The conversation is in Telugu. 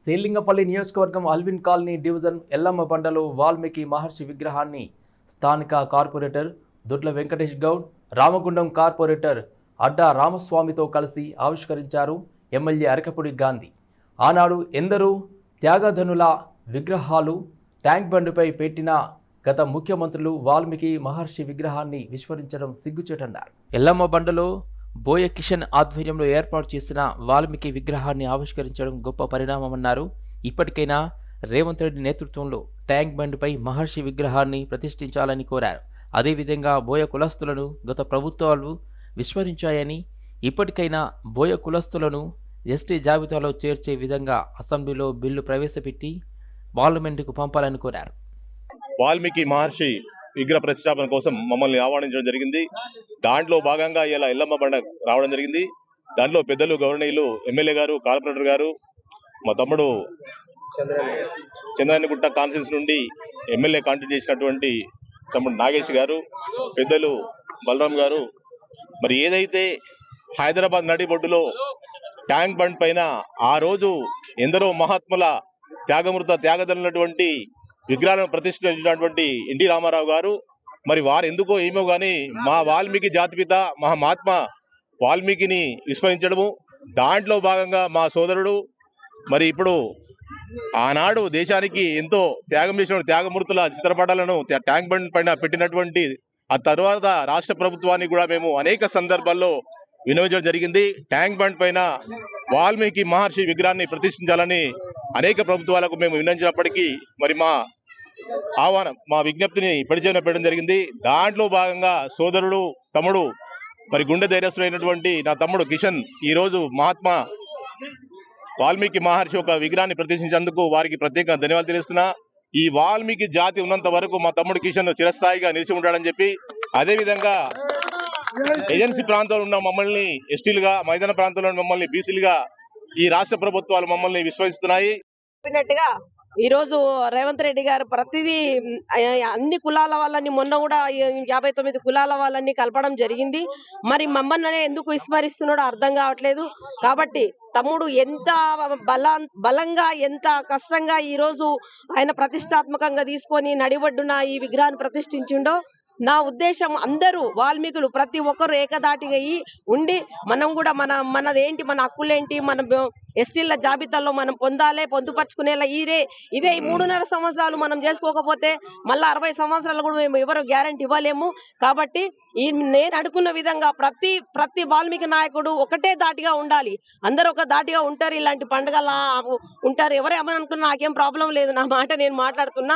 శ్రీలింగపల్లి నియోజకవర్గం అల్విన్ కాలనీ డివిజన్ ఎల్లమ్మ బండలో వాల్మీకి మహర్షి విగ్రహాన్ని స్థానిక కార్పొరేటర్ దొడ్ల వెంకటేష్ గౌడ్, రామగుండం కార్పొరేటర్ అడ్డా రామస్వామితో కలిసి ఆవిష్కరించారు ఎమ్మెల్యే అరకపూడి గాంధీ. ఆనాడు ఎందరో త్యాగధనుల విగ్రహాలు ట్యాంక్ బండ్పై పెట్టిన గత ముఖ్యమంత్రులు వాల్మీకి మహర్షి విగ్రహాన్ని విస్మరించడం సిగ్గుచేటన్నారు. ఎల్లమ్మ బండలో బోయ కిషన్ ఆధ్వర్యంలో ఏర్పాటు చేసిన వాల్మీకి విగ్రహాన్ని ఆవిష్కరించడం గొప్ప పరిణామమన్నారు. ఇప్పటికైనా రేవంత్ రెడ్డి నేతృత్వంలో ట్యాంక్ బండ్పై మహర్షి విగ్రహాన్ని ప్రతిష్ఠించాలని కోరారు. అదేవిధంగా బోయ కులస్తులను గత ప్రభుత్వాలు విస్మరించాయని, ఇప్పటికైనా బోయ కులస్తులను ఎస్టీ జాబితాలో చేర్చే విధంగా అసెంబ్లీలో బిల్లు ప్రవేశపెట్టి పార్లమెంటుకు పంపాలని కోరారు. వాల్మీకి మహర్షి విగ్రహ ప్రతిష్టాపన కోసం మమ్మల్ని ఆహ్వానించడం జరిగింది. దాంట్లో భాగంగా ఇలా ఎల్లమ్మ బండ రావడం జరిగింది. దాంట్లో పెద్దలు గౌరవనీయులు ఎమ్మెల్యే గారు, కార్పొరేటర్ గారు, మా తమ్ముడు చంద్రాయనగుట్ట కాన్ఫరెన్స్ నుండి ఎమ్మెల్యే కాంటాక్ట్ చేసినటువంటి తమ్ముడు నాగేష్ గారు, పెద్దలు బలరాం గారు, మరి ఏదైతే హైదరాబాద్ నడిబొడ్డులో ట్యాంక్ బండ్ పైన ఆ రోజు ఎందరో మహాత్ముల త్యాగదనున్నటువంటి విగ్రహాలను ప్రతిష్ఠించినటువంటి ఎన్టీ రామారావు గారు, మరి వారు ఎందుకో ఏమో గాని మా వాల్మీకి జాతిపిత మహాత్మా వాల్మీకిని విస్మరించడము, దాంట్లో భాగంగా మా సోదరుడు మరి ఇప్పుడు ఆనాడు దేశానికి ఎంతో త్యాగం చేసిన త్యాగమూర్తుల చిత్రపటాలను ట్యాంక్ బండ్ పైన పెట్టినటువంటి ఆ తర్వాత రాష్ట్ర ప్రభుత్వాన్ని కూడా మేము అనేక సందర్భాల్లో వినియోగించడం జరిగింది. ట్యాంక్ బండ్ పైన వాల్మీకి మహర్షి విగ్రహాన్ని ప్రతిష్ఠించాలని అనేక ప్రభుత్వాలకు మేము విన్నవించినప్పటికీ మరి మా విజ్ఞప్తిని పెట్టడం జరిగింది. దాంట్లో భాగంగా సోదరుడు తమ్ముడు మరి గుండె ధైర్యస్తుడైనటువంటి నా తమ్ముడు కిషన్ ఈ రోజు మహాత్మా వాల్మీకి మహర్షి ఒక విగ్రహాన్ని ప్రతిష్ఠించేందుకు వారికి ప్రత్యేక ధన్యవాదాలు తెలుస్తున్నా. ఈ వాల్మీకి జాతి ఉన్నంత వరకు మా తమ్ముడు కిషన్ చిరస్థాయిగా నిలిచి ఉంటాడని చెప్పి, అదేవిధంగా ఏజెన్సీ ప్రాంతంలో ఉన్న మమ్మల్ని ఎస్టీలుగా, మైదాన ప్రాంతంలో మమ్మల్ని బీసీలుగా ఈ రాష్ట్ర ప్రభుత్వాలు మమ్మల్ని విశ్వసిస్తున్నాయి. ఈ రోజు రేవంత్ రెడ్డి గారు ప్రతిదీ అన్ని కులాల వాళ్ళని, మొన్న కూడా 59 కులాల వాళ్ళని కలపడం జరిగింది. మరి మమ్మల్ని ఎందుకు విస్మరిస్తున్నాడో అర్థం కావట్లేదు. కాబట్టి తమ్ముడు ఎంత బలంగా, ఎంత కష్టంగా ఈ రోజు ఆయన ప్రతిష్టాత్మకంగా తీసుకొని నడిబొడ్డున ఈ విగ్రహాన్ని ప్రతిష్ఠించిండో, నా ఉద్దేశం అందరూ వాల్మీకులు ప్రతి ఒక్కరు ఏకదాటిగా ఉండి మనం కూడా మనదేంటి, మన హక్కులేంటి, మన ఎస్టీల జాబితాలో మనం పొందుపరుచుకునేలా ఇదే ఈ 3.5 సంవత్సరాలు మనం చేసుకోకపోతే మళ్ళీ 60 సంవత్సరాలు కూడా మేము ఎవరు గ్యారెంటీ ఇవ్వలేము. కాబట్టి నేను అడుగున్న విధంగా ప్రతి వాల్మీకి నాయకుడు ఒకటే దాటిగా ఉండాలి. అందరూ ఒక దాటిగా ఉంటారు, ఇలాంటి పండుగలా ఉంటారు. ఎవరేమనుకున్నా నాకేం ప్రాబ్లం లేదు, నా మాట నేను మాట్లాడుతున్నా.